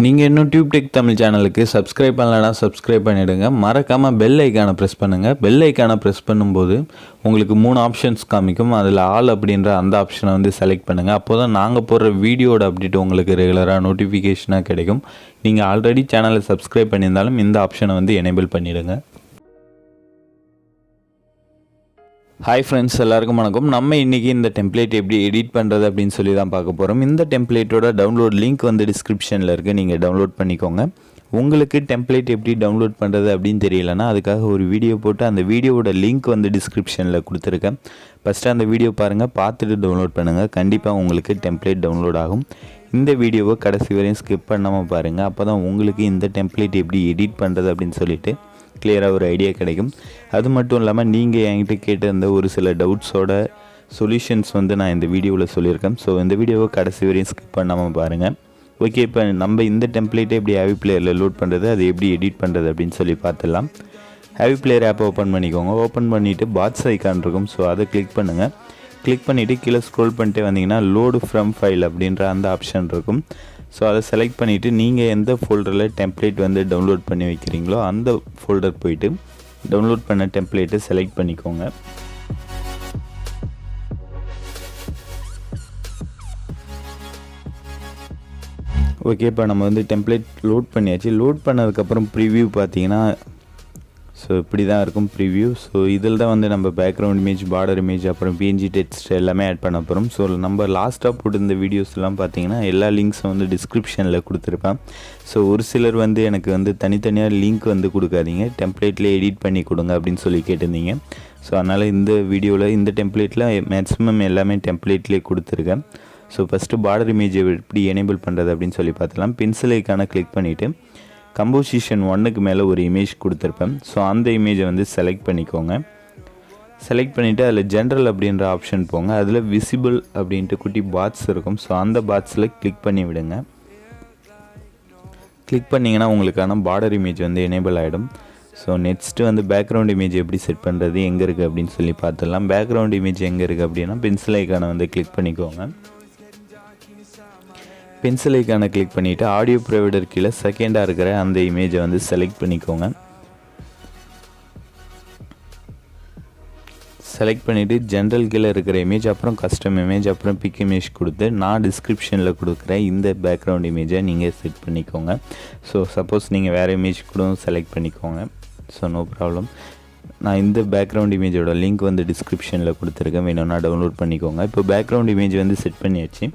நீங்கள் இன்னும் TubeTech தமிழ் சேனலுக்கு சப்ஸ்கிரைப் பண்ணலன்னா சப்ஸ்கிரைப் பண்ணிவிடுங்க. மறக்காமல் பெல் ஐக்கானை ப்ரெஸ் பண்ணுங்கள். பெல் ஐக்கானை ப்ரெஸ் பண்ணும்போது உங்களுக்கு 3 ஆப்ஷன்ஸ் காமிக்கும். அதில் ஆல் அப்படின்ற அந்த ஆப்ஷனை வந்து செலக்ட் பண்ணுங்கள். அப்போ தான் நாங்கள் போடுற வீடியோட அப்டேட் உங்களுக்கு ரெகுலராக நோட்டிஃபிகேஷனாக கிடைக்கும். நீங்கள் ஆல்ரெடி சேனலை சப்ஸ்கிரைப் பண்ணியிருந்தாலும் இந்த ஆப்ஷனை வந்து எனேபிள் பண்ணிவிடுங்க. ஹாய் ஃப்ரெண்ட்ஸ், எல்லாருக்கும் வணக்கம். நம்ம இன்றைக்கி இந்த டெம்ப்ளேட் எப்படி எடிட் பண்ணுறது அப்படின்னு சொல்லி தான் பார்க்க போகிறோம். இந்த டெம்ப்ளேட்டோட டவுன்லோட் லிங்க் வந்து டிஸ்கிரிப்ஷனில் இருக்குது, நீங்கள் டவுன்லோட் பண்ணிக்கோங்க. உங்களுக்கு டெம்ப்ளேட் எப்படி டவுன்லோட் பண்ணுறது அப்படின்னு தெரியலனா அதுக்காக ஒரு வீடியோ போட்டு அந்த வீடியோவோட லிங்க் வந்து டிஸ்கிரிப்ஷனில் கொடுத்துருக்கேன். ஃபஸ்ட்டு அந்த வீடியோ பாருங்கள், பார்த்துட்டு டவுன்லோட் பண்ணுங்கள். கண்டிப்பாக உங்களுக்கு டெம்ப்ளேட் டவுன்லோட் ஆகும். இந்த வீடியோவை கடைசி வரையும் ஸ்கிப் பண்ணாமல் பாருங்கள். அப்போ தான் உங்களுக்கு இந்த டெம்ப்ளேட் எப்படி எடிட் பண்ணுறது அப்படின்னு சொல்லிட்டு கிளியராக ஒரு ஐடியா கிடைக்கும். அது மட்டும் இல்லாமல் நீங்கள் என்கிட்ட கேட்டிருந்த ஒரு சில டவுட்ஸோட சொல்யூஷன்ஸ் வந்து நான் இந்த வீடியோவில் சொல்லியிருக்கேன். ஸோ இந்த வீடியோவை கடைசி வரையும் ஸ்கிப் பண்ணாமல் பாருங்கள். ஓகே, இப்போ நம்ம இந்த டெம்ப்ளேட்டை எப்படி Aveeplayerல லோட் பண்ணுறது, அது எப்படி எடிட் பண்ணுறது அப்படின்னு சொல்லி பார்த்துடலாம். Aveeplayer ஆப்பை ஓப்பன் பண்ணிக்கோங்க. ஓப்பன் பண்ணிவிட்டு பாட்ஸ் ஐக்கான் இருக்கும், ஸோ அதை கிளிக் பண்ணுங்கள். கிளிக் பண்ணிவிட்டு கீழே ஸ்க்ரோல் பண்ணிட்டே வந்தீங்கன்னா லோடு ஃப்ரம் ஃபைல் அப்படின்ற அந்த ஆப்ஷன் இருக்கும். ஸோ அதை செலக்ட் பண்ணிவிட்டு நீங்கள் எந்த ஃபோல்டரில் டெம்ப்ளேட் வந்து டவுன்லோட் பண்ணி வைக்கிறீங்களோ அந்த ஃபோல்டர் போயிட்டு டவுன்லோட் பண்ண டெம்ப்ளேட்டை செலக்ட் பண்ணிக்கோங்க. ஓகே, இப்போ நம்ம வந்து டெம்ப்ளேட் லோட் பண்ணியாச்சு. லோட் பண்ணதுக்கப்புறம் ப்ரிவ்யூ பார்த்தீங்கன்னா ஸோ இப்படி தான் இருக்கும் ப்ரிவ்யூ. ஸோ இதில் தான் வந்து நம்ம பேக்ரவுண்ட் இமேஜ், பார்டர் இமேஜ், அப்புறம் PNG டெக்ஸ்ட் எல்லாமே ஆட் பண்ண போகிறோம். ஸோ நம்ம லாஸ்ட்டாக போட்டிருந்த வீடியோஸ்லாம் பார்த்தீங்கன்னா எல்லா லிங்க்ஸும் வந்து டிஸ்கிரிப்ஷனில் கொடுத்துருப்பேன். ஸோ ஒரு சிலர் வந்து எனக்கு வந்து தனித்தனியாக லிங்க் வந்து கொடுக்காதீங்க, டெம்ப்ளேட்லேயே எடிட் பண்ணி கொடுங்க அப்படின்னு சொல்லி கேட்டிருந்தீங்க. ஸோ அதனால் இந்த வீடியோவில் இந்த டெம்ப்ளேட்டில் மேக்ஸிமம் எல்லாமே டெம்ப்ளேட்லேயே கொடுத்துருக்கேன். ஸோ ஃபஸ்ட்டு பார்டர் இமேஜை எப்படி எனேபிள் பண்ணுறது அப்படின்னு சொல்லி பார்த்துலாம். பென்சில் ஐக்கானை கிளிக் பண்ணிவிட்டு கம்போசிஷன் 1க்கு மேலே ஒரு இமேஜ் கொடுத்துருப்பேன். ஸோ அந்த இமேஜை வந்து செலக்ட் பண்ணிக்கோங்க. செலக்ட் பண்ணிவிட்டு அதில் ஜென்ரல் அப்படின்ற ஆப்ஷன் போங்க. அதில் விசிபிள் அப்படின்ட்டு குட்டி பாட்ஸ் இருக்கும். ஸோ அந்த பாட்ஸில் கிளிக் பண்ணி விடுங்க. கிளிக் பண்ணிங்கன்னா உங்களுக்கான பார்டர் இமேஜ் வந்து எனேபிள் ஆகிடும். ஸோ நெக்ஸ்ட்டு வந்து பேக்ரவுண்ட் இமேஜ் எப்படி செட் பண்ணுறது, எங்கே இருக்குது அப்படின்னு சொல்லி பார்த்துடலாம். பேக்ரவுண்ட் இமேஜ் எங்கே இருக்குது அப்படின்னா பென்சில் ஐக்கானை வந்து கிளிக் பண்ணிக்கோங்க. பென்சில் ஐக்கானை கிளிக் பண்ணிவிட்டு ஆடியோ ப்ரொவைடர் கீழே செகண்டாக இருக்கிற அந்த இமேஜை வந்து செலக்ட் பண்ணிக்கோங்க. செலக்ட் பண்ணிவிட்டு ஜென்ரல் கீழே இருக்கிற இமேஜ், அப்புறம் கஸ்டம் இமேஜ், அப்புறம் பிக் இமேஜ் கொடுத்து நான் டிஸ்கிரிப்ஷனில் கொடுக்குற இந்த பேக்ரவுண்ட் இமேஜை நீங்கள் செட் பண்ணிக்கோங்க. ஸோ சப்போஸ் நீங்கள் வேறு இமேஜ் கூட செலக்ட் பண்ணிக்கோங்க. So no problem. நான் இந்த பேக்ரவுண்ட் இமேஜோட லிங்க் வந்து டிஸ்கிரிப்ஷனில் கொடுத்துருக்கேன், வேணும்னா டவுன்லோட் பண்ணிக்கோங்க. இப்போ பேக்ரவுண்ட் இமேஜ் வந்து செட் பண்ணியாச்சு.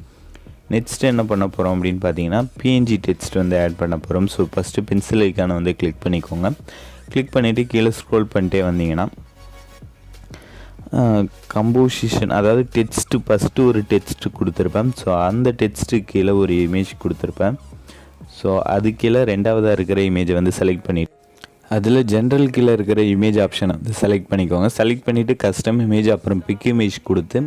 நெக்ஸ்ட்டு என்ன பண்ண போகிறோம் அப்படின்னு பார்த்தீங்கன்னா PNG டெக்ஸ்ட் வந்து ஆட் பண்ண போகிறோம். ஸோ ஃபஸ்ட்டு பென்சில் ஐக்கானை வந்து கிளிக் பண்ணிக்கோங்க. கிளிக் பண்ணிவிட்டு கீழே ஸ்க்ரோல் பண்ணிட்டே வந்தீங்கன்னா கம்போசிஷன், அதாவது டெக்ஸ்ட்டு ஃபஸ்ட்டு ஒரு டெக்ஸ்ட்டு கொடுத்துருப்பேன். ஸோ அந்த டெக்ஸ்ட்டு கீழே ஒரு இமேஜ் கொடுத்துருப்பேன். ஸோ அது கீழே ரெண்டாவதாக இருக்கிற இமேஜை வந்து செலக்ட் பண்ணிவிட்டு அதில் ஜென்ரல் கீழே இருக்கிற இமேஜ் ஆப்ஷனை வந்து செலக்ட் பண்ணிக்கோங்க. செலக்ட் பண்ணிவிட்டு கஸ்டம் இமேஜ், அப்புறம் பிக் இமேஜ் கொடுத்து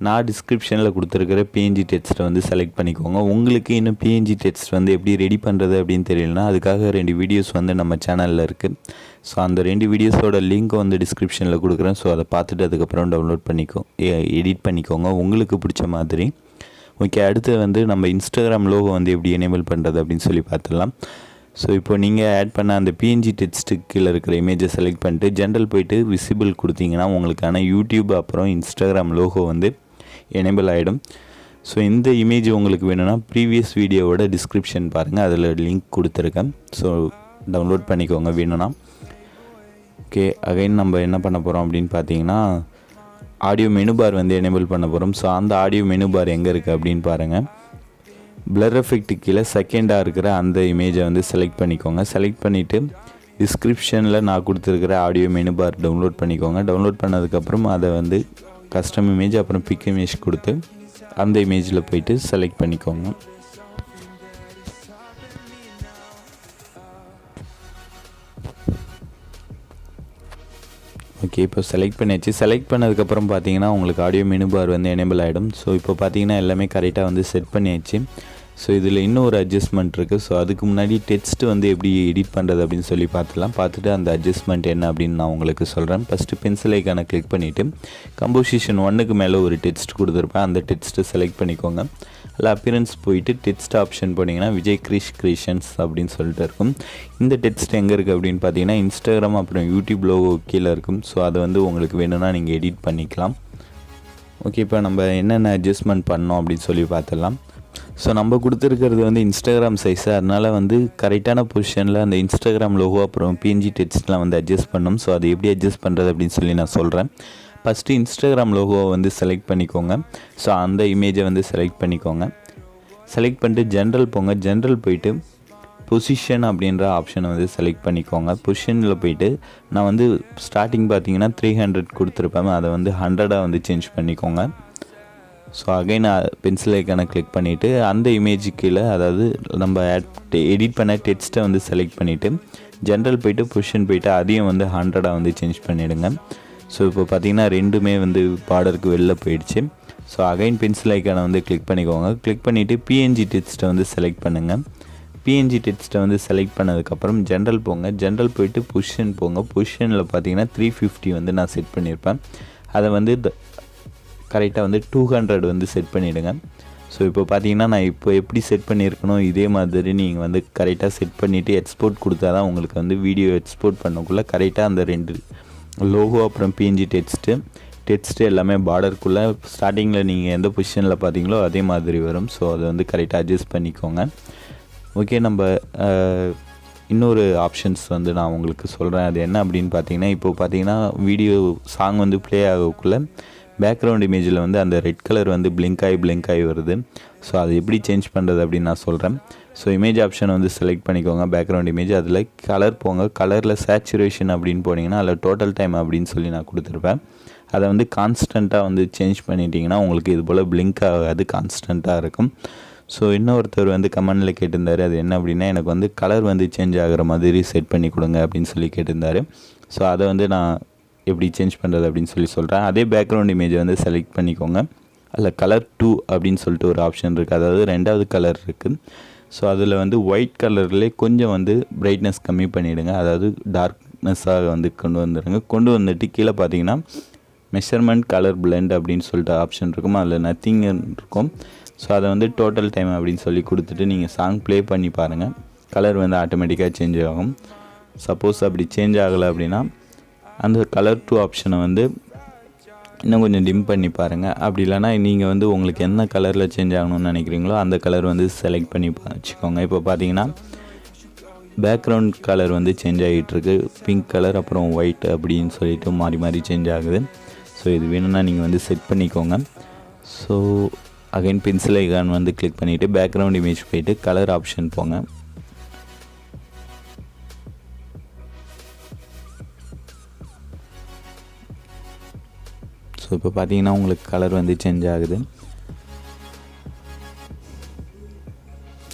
நான் டிஸ்கிரிப்ஷனில் கொடுத்துருக்கிற PNG டெக்ஸ்ட்டை வந்து செலக்ட் பண்ணிக்கோங்க. உங்களுக்கு இன்னும் PNG டெக்ஸ்ட் வந்து எப்படி ரெடி பண்ணுறது அப்படின்னு தெரியலனா அதுக்காக 2 வீடியோஸ் வந்து நம்ம சேனலில் இருக்குது. ஸோ அந்த 2 வீடியோஸோட லிங்க் வந்து டிஸ்கிரிப்ஷனில் கொடுக்குறேன். ஸோ அதை பார்த்துட்டு அதுக்கப்புறம் டவுன்லோட் எடிட் பண்ணிக்கோங்க உங்களுக்கு பிடிச்ச மாதிரி. ஓகே, அடுத்து வந்து நம்ம இன்ஸ்டாகிராம் லோகோ வந்து எப்படி எனேபிள் பண்ணுறது அப்படின்னு சொல்லி பார்த்துடலாம். ஸோ இப்போ நீங்கள் ஆட் பண்ண அந்த PNG டெக்ஸ்ட்டுக்கு கீழே இருக்கிற இமேஜை செலக்ட் பண்ணிட்டு ஜென்ரல் போய்ட்டு விசிபிள் கொடுத்தீங்கன்னா உங்களுக்கான யூடியூப் அப்புறம் இன்ஸ்டாகிராம் லோகோ வந்து எனேபிள் ஆகிடும். ஸோ இந்த இமேஜ் உங்களுக்கு வேணும்னா ப்ரீவியஸ் வீடியோவோட டிஸ்கிரிப்ஷன் பாருங்கள், அதில் லிங்க் கொடுத்துருக்கேன். ஸோ டவுன்லோட் பண்ணிக்கோங்க வேணும்னா. ஓகே, அகைன் நம்ம என்ன பண்ண போகிறோம் அப்படின்னு பார்த்தீங்கன்னா ஆடியோ மெனுபார் வந்து எனேபிள் பண்ண போகிறோம். ஸோ அந்த ஆடியோ மெனுபார் எங்கே இருக்குது அப்படின்னு பாருங்கள். பிளர் எஃபெக்ட் கீழே செகண்டாக இருக்கிற அந்த இமேஜை வந்து செலக்ட் பண்ணிக்கோங்க. செலக்ட் பண்ணிவிட்டு டிஸ்கிரிப்ஷனில் நான் கொடுத்துருக்கிற ஆடியோ மெனுபார் டவுன்லோட் பண்ணிக்கோங்க. டவுன்லோட் பண்ணதுக்கப்புறம் அதை வந்து கஸ்டம் இமேஜ், அப்புறம் பிக் இமேஜ் கொடுத்து அந்த இமேஜில் போயிட்டு செலக்ட் பண்ணிக்கோங்க. ஓகே, இப்போ செலக்ட் பண்ணியாச்சு. செலக்ட் பண்ணதுக்கப்புறம் பார்த்தீங்கன்னா உங்களுக்கு ஆடியோ மெனுபார் வந்து எனேபிள் ஆகிடும். ஸோ இப்போ பார்த்தீங்கன்னா எல்லாமே கரெக்டாக வந்து செட் பண்ணியாச்சு. ஸோ இதில் இன்னும் ஒரு அட்ஜஸ்ட்மெண்ட் இருக்குது. ஸோ அதுக்கு முன்னாடி டெக்ஸ்ட் வந்து எப்படி எடிட் பண்ணுறது அப்படின்னு சொல்லி பார்த்துட்டு அந்த அட்ஜஸ்ட்மெண்ட் என்ன அப்படின்னு நான் உங்களுக்கு சொல்கிறேன். ஃபஸ்ட்டு பென்சில் ஐக்கானை கிளிக் பண்ணிவிட்டு கம்போசிஷன் 1க்கு மேலே ஒரு டெக்ஸ்ட் கொடுத்துருப்பேன். அந்த டெக்ஸ்ட்டை செலக்ட் பண்ணிக்கோங்க. அதில் அப்பியரன்ஸ் போயிட்டு டெக்ஸ்ட் ஆப்ஷன் போனீங்கன்னா விஜய் கிரியேஷன்ஸ் அப்படின்னு சொல்லிட்டு இருக்கும். இந்த டெக்ஸ்ட் எங்கே இருக்குது அப்படின்னு பார்த்தீங்கன்னா இன்ஸ்டாகிராம் அப்புறம் யூடியூப் லோகோ கீழே இருக்கும். ஸோ அதை வந்து உங்களுக்கு வேணும்னா நீங்கள் எடிட் பண்ணிக்கலாம். ஓகே, இப்போ நம்ம என்னென்ன அட்ஜஸ்ட்மெண்ட் பண்ணோம் அப்படின்னு சொல்லி பார்த்துடலாம். ஸோ நம்ம கொடுத்துருக்கிறது வந்து இன்ஸ்டாகிராம் சைஸு, அதனால் வந்து கரெக்டான பொசிஷனில் அந்த இன்ஸ்டாகிராம் லோகோ அப்புறம் பிஎன்ஜி டெக்ஸ்ட்லாம் வந்து அட்ஜஸ்ட் பண்ணணும். ஸோ அது எப்படி அட்ஜஸ்ட் பண்ணுறது அப்படின்னு சொல்லி நான் சொல்கிறேன். ஃபஸ்ட்டு இன்ஸ்டாகிராம் லோகோவை வந்து செலக்ட் பண்ணிக்கோங்க. ஸோ அந்த இமேஜை வந்து செலக்ட் பண்ணிக்கோங்க. செலக்ட் பண்ணிட்டு ஜென்ரல் போங்க. ஜென்ரல் போயிட்டு பொசிஷன் அப்படின்ற ஆப்ஷனை வந்து செலக்ட் பண்ணிக்கோங்க. பொசிஷனில் போயிட்டு நான் வந்து ஸ்டார்டிங் பார்த்தீங்கன்னா 300 கொடுத்துருப்பேன், அதை வந்து 100 வந்து சேஞ்ச் பண்ணிக்கோங்க. ஸோ அகைன் பென்சில் ஐக்கானை கிளிக் பண்ணிவிட்டு அந்த இமேஜுக்கு கீழே, அதாவது நம்ம எடிட் பண்ண டெக்ஸ்ட்டை வந்து செலக்ட் பண்ணிவிட்டு ஜென்ரல் போய்ட்டு பொசிஷன் போய்ட்டு அதையும் வந்து 100 வந்து சேஞ்ச் பண்ணிவிடுங்க. ஸோ இப்போ பார்த்திங்கன்னா ரெண்டுமே வந்து பார்டருக்கு வெளில போயிடுச்சு. ஸோ அகைன் பென்சில் ஐக்கானை வந்து கிளிக் பண்ணிக்கோங்க. கிளிக் பண்ணிவிட்டு பிஎன்ஜி டெக்ஸ்ட்டை வந்து செலக்ட் பண்ணுங்கள். பிஎன்ஜி டெக்ஸ்ட்டை வந்து செலக்ட் பண்ணதுக்கப்புறம் ஜென்ரல் போங்க. ஜென்ரல் போய்ட்டு பொசிஷன் போங்க. பொசிஷனில் பார்த்தீங்கன்னா 350 வந்து நான் செட் பண்ணியிருப்பேன், அதை வந்து கரெக்டாக வந்து 200 வந்து செட் பண்ணிவிடுங்க. ஸோ இப்போ பார்த்தீங்கன்னா நான் இப்போ எப்படி செட் பண்ணியிருக்கணும் இதே மாதிரி நீங்கள் வந்து கரெக்டாக செட் பண்ணிவிட்டு எக்ஸ்போர்ட் கொடுத்தா தான் உங்களுக்கு வந்து வீடியோ எக்ஸ்போர்ட் பண்ணக்குள்ளே கரெக்டாக அந்த 2 லோகோ அப்புறம் பிஎன்ஜி டெக்ஸ்ட்டு எல்லாமே பார்டருக்குள்ளே ஸ்டார்டிங்கில் நீங்கள் எந்த பொசிஷனில் பார்த்தீங்களோ அதே மாதிரி வரும். ஸோ அதை வந்து கரெக்டாக அட்ஜஸ்ட் பண்ணிக்கோங்க. ஓகே, நம்ம இன்னொரு ஆப்ஷன்ஸ் வந்து நான் உங்களுக்கு சொல்கிறேன். அது என்ன அப்படின்னு பார்த்தீங்கன்னா, இப்போது பார்த்தீங்கன்னா வீடியோ சாங் வந்து ப்ளே ஆகக்குள்ளே பேக்ரவுண்ட் இமேஜில் வந்து அந்த ரெட் கலர் வந்து பிளிங்க் ஆகி வருது. ஸோ அது எப்படி சேஞ்ச் பண்ணுறது அப்படின்னு நான் சொல்கிறேன். ஸோ இமேஜ் ஆப்ஷனை வந்து செலக்ட் பண்ணிக்கோங்க. பேக்ரவுண்ட் இமேஜ், அதில் கலர் போங்க. கலரில் சேச்சுரேஷன் அப்படின்னு போனீங்கன்னா அதில் டோட்டல் டைம் அப்படின்னு சொல்லி நான் கொடுத்துருப்பேன். அதை வந்து கான்ஸ்டண்ட்டாக வந்து சேஞ்ச் பண்ணிட்டீங்கன்னா உங்களுக்கு இது போல் பிளிங்க் ஆகாது, கான்ஸ்டண்ட்டாக இருக்கும். ஸோ இன்னொருத்தர் வந்து கமெண்டில் கேட்டிருந்தார், அது என்ன அப்படின்னா எனக்கு வந்து கலர் வந்து சேஞ்ச் ஆகிற மாதிரி செட் பண்ணி கொடுங்க அப்படின்னு சொல்லி கேட்டிருந்தார். ஸோ அதை வந்து நான் எப்படி சேஞ்ச் பண்ணுறது அப்படின்னு சொல்லி சொல்கிறேன். அதே பேக்ரவுண்ட் இமேஜை வந்து செலக்ட் பண்ணிக்கோங்க. அதில் கலர் 2 அப்படின்னு சொல்லிட்டு ஒரு ஆப்ஷன் இருக்குது, அதாவது 2வது கலர் இருக்குது. ஸோ அதில் வந்து ஒயிட் கலர்லேயே கொஞ்சம் வந்து பிரைட்னஸ் கம்மி பண்ணிவிடுங்க, அதாவது டார்க்னஸ்ஸாக வந்து கொண்டு வந்துடுங்க. கொண்டு வந்துட்டு கீழே பார்த்தீங்கன்னா மெஷர்மெண்ட் கலர் பிளெண்ட் அப்படின்னு சொல்லிட்டு ஆப்ஷன் இருக்கும், அதில் நத்திங் இருக்கும். ஸோ அதை வந்து டோட்டல் டைம் அப்படின்னு சொல்லி கொடுத்துட்டு நீங்கள் சாங் ப்ளே பண்ணி பாருங்கள், கலர் வந்து ஆட்டோமேட்டிக்காக சேஞ்ச் ஆகும். சப்போஸ் அப்படி சேஞ்ச் ஆகலை அப்படின்னா அந்த கலர் 2 ஆப்ஷனை வந்து இன்னும் கொஞ்சம் டிம் பண்ணி பாருங்கள். அப்படி இல்லைனா நீங்கள் வந்து உங்களுக்கு என்ன கலரில் சேஞ்ச் ஆகணும்னு நினைக்கிறீங்களோ அந்த கலர் வந்து செலக்ட் பண்ணி வச்சுக்கோங்க. இப்போ பார்த்தீங்கன்னா பேக்ரவுண்ட் கலர் வந்து சேஞ்ச் ஆகிட்டுருக்கு, பிங்க் கலர் அப்புறம் ஒயிட் அப்படின்னு சொல்லிட்டு மாறி மாறி சேஞ்ச் ஆகுது. ஸோ இது வேணும்னா நீங்கள் வந்து செட் பண்ணிக்கோங்க. ஸோ அகைன் பென்சில் ஐகான் வந்து கிளிக் பண்ணிவிட்டு பேக்ரவுண்ட் இமேஜ் போயிட்டு கலர் ஆப்ஷன் போங்க. ஸோ இப்போ பார்த்தீங்கன்னா உங்களுக்கு கலர் வந்து சேஞ்ச் ஆகுது.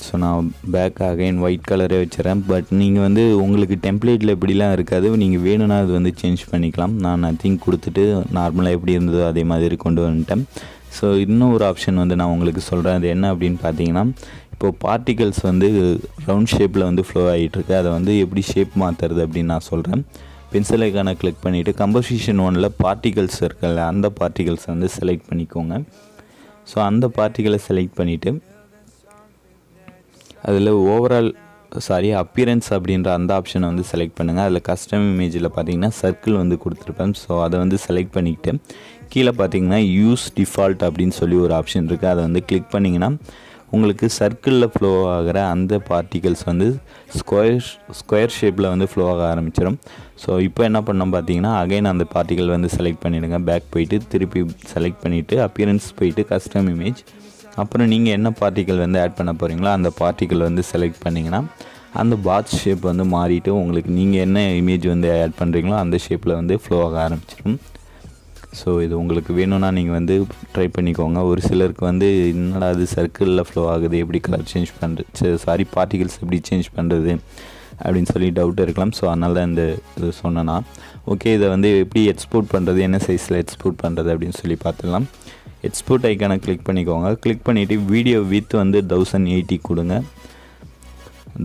ஸோ நான் பேக் அகைன் ஒயிட் கலரே வச்சுறேன். பட் நீங்கள் வந்து உங்களுக்கு டெம்ப்ளேட்டில் இப்படிலாம் இருக்காது, நீங்கள் வேணும்னா அது வந்து சேஞ்ச் பண்ணிக்கலாம். நான் நத்திங் கொடுத்துட்டு நார்மலாக எப்படி இருந்ததோ அதே மாதிரி கொண்டு வந்துட்டேன். ஸோ இன்னும் ஒரு ஆப்ஷன் வந்து நான் உங்களுக்கு சொல்கிறேன், அது என்ன அப்படின்னு பார்த்தீங்கன்னா, இப்போது பார்ட்டிகல்ஸ் வந்து ரவுண்ட் ஷேப்பில் வந்து ஃப்ளோ ஆகிட்டுருக்கு, அதை வந்து எப்படி ஷேப் மாற்றுறது அப்படின்னு நான் சொல்கிறேன். பென்சில் ஐக்கானை கிளிக் பண்ணிவிட்டு கம்போசிஷன் 1ல் பார்ட்டிகல்ஸ் இருக்குல்ல, அந்த பார்ட்டிகல்ஸை வந்து செலக்ட் பண்ணிக்கோங்க. ஸோ அந்த பார்ட்டிகளை செலக்ட் பண்ணிவிட்டு அதில் அப்பியரன்ஸ் அப்படின்ற அந்த ஆப்ஷனை வந்து செலக்ட் பண்ணுங்கள். அதில் கஸ்டம் இமேஜில் பார்த்தீங்கன்னா சர்க்கிள் வந்து கொடுத்துருப்பேன். ஸோ அதை வந்து செலக்ட் பண்ணிக்கிட்டு கீழே பார்த்தீங்கன்னா யூஸ் டிஃபால்ட் அப்படின்னு சொல்லி ஒரு ஆப்ஷன் இருக்குது, அதை வந்து கிளிக் பண்ணிங்கன்னா உங்களுக்கு சர்க்கிளில் ஃப்ளோ ஆகிற அந்த பார்ட்டிகல்ஸ் வந்து ஸ்கொயர் ஷேப்பில் வந்து ஃப்ளோ ஆக ஆரம்பிச்சிடும். ஸோ இப்போ என்ன பண்ணோம் பார்த்தீங்கன்னா அகைன் அந்த பார்ட்டிகல் வந்து செலக்ட் பண்ணிவிடுங்க. பேக் போயிட்டு திருப்பி செலக்ட் பண்ணிவிட்டு அப்பியரன்ஸ் போயிட்டு கஸ்டம் இமேஜ், அப்புறம் நீங்கள் என்ன பார்ட்டிகல் வந்து ஆட் பண்ண போகிறீங்களோ அந்த பார்ட்டிகல் வந்து செலக்ட் பண்ணிங்கன்னா அந்த பாத் ஷேப் வந்து மாறிட்டு உங்களுக்கு நீங்கள் என்ன இமேஜ் வந்து ஆட் பண்ணுறீங்களோ அந்த ஷேப்பில் வந்து ஃப்ளோ ஆக ஆரம்பிச்சிடும். ஸோ இது உங்களுக்கு வேணும்னா நீங்கள் வந்து ட்ரை பண்ணிக்கோங்க. ஒரு சிலருக்கு வந்து என்னடா அது சர்க்கிளில் ஃப்ளோ ஆகுது, எப்படி கலர் சேஞ்ச் பண்ணுறது, பார்ட்டிகல்ஸ் எப்படி சேஞ்ச் பண்ணுறது அப்படின்னு சொல்லி டவுட் இருக்கலாம். ஸோ அதனால தான் இந்த இது சொன்னேன்னா. ஓகே, இதை வந்து எப்படி எக்ஸ்போர்ட் பண்ணுறது, என்ன சைஸில் எக்ஸ்போர்ட் பண்ணுறது அப்படின்னு சொல்லி பார்த்துக்கலாம். எக்ஸ்போர்ட் ஐக்கானை கிளிக் பண்ணிக்கோங்க. கிளிக் பண்ணிவிட்டு வீடியோ வித் வந்து 1080 கொடுங்க,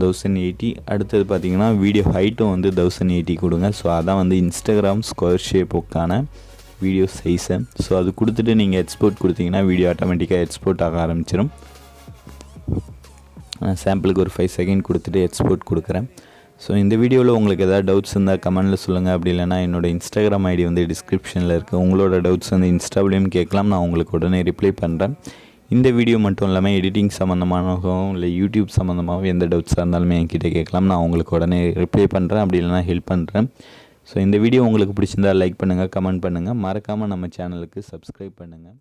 1080. அடுத்தது பார்த்திங்கன்னா வீடியோ ஹைட்டும் வந்து 1080 கொடுங்க. ஸோ அதான் வந்து இன்ஸ்டாகிராம் ஸ்கொயர் ஷேப்புக்கான வீடியோ சைஸை. ஸோ அது கொடுத்துட்டு நீங்கள் எக்ஸ்போர்ட் கொடுத்தீங்கன்னா வீடியோ ஆட்டோமேட்டிக்காக எக்ஸ்போர்ட் ஆக ஆரம்பிச்சிடும். சாம்பிளுக்கு ஒரு 5 செகண்ட் கொடுத்துட்டு எக்ஸ்போர்ட் கொடுக்குறேன். ஸோ இந்த வீடியோவில் உங்களுக்கு எதாவது டவுட்ஸ் இருந்தால் கமெண்ட்டில் சொல்லுங்கள். அப்படி இல்லைனா என்னோடய இன்ஸ்டாகிராம் ஐடி வந்து டிஸ்கிரிப்ஷனில் இருக்குது. உங்களோட டவுட்ஸ் வந்து இன்ஸ்டாவிலையும் கேட்கலாம், நான் உங்களுக்கு உடனே ரிப்ளை பண்ணுறேன். இந்த வீடியோ மட்டும் இல்லாமல் எடிட்டிங் சம்மந்தமாகவும் இல்லை யூடியூப் சம்மந்தமாகவும் எந்த டவுட்ஸாக இருந்தாலுமே என்கிட்ட கேட்கலாம், நான் உங்களுக்கு உடனே ரிப்ளை பண்ணுறேன், அப்படி இல்லைனா ஹெல்ப் பண்ணுறேன். ஸோ இந்த வீடியோ உங்களுக்கு பிடிச்சிருந்தால் லைக் பண்ணுங்கள், கமெண்ட் பண்ணுங்கள், மறக்காமல் நம்ம சேனலுக்கு சப்ஸ்கிரைப் பண்ணுங்கள்.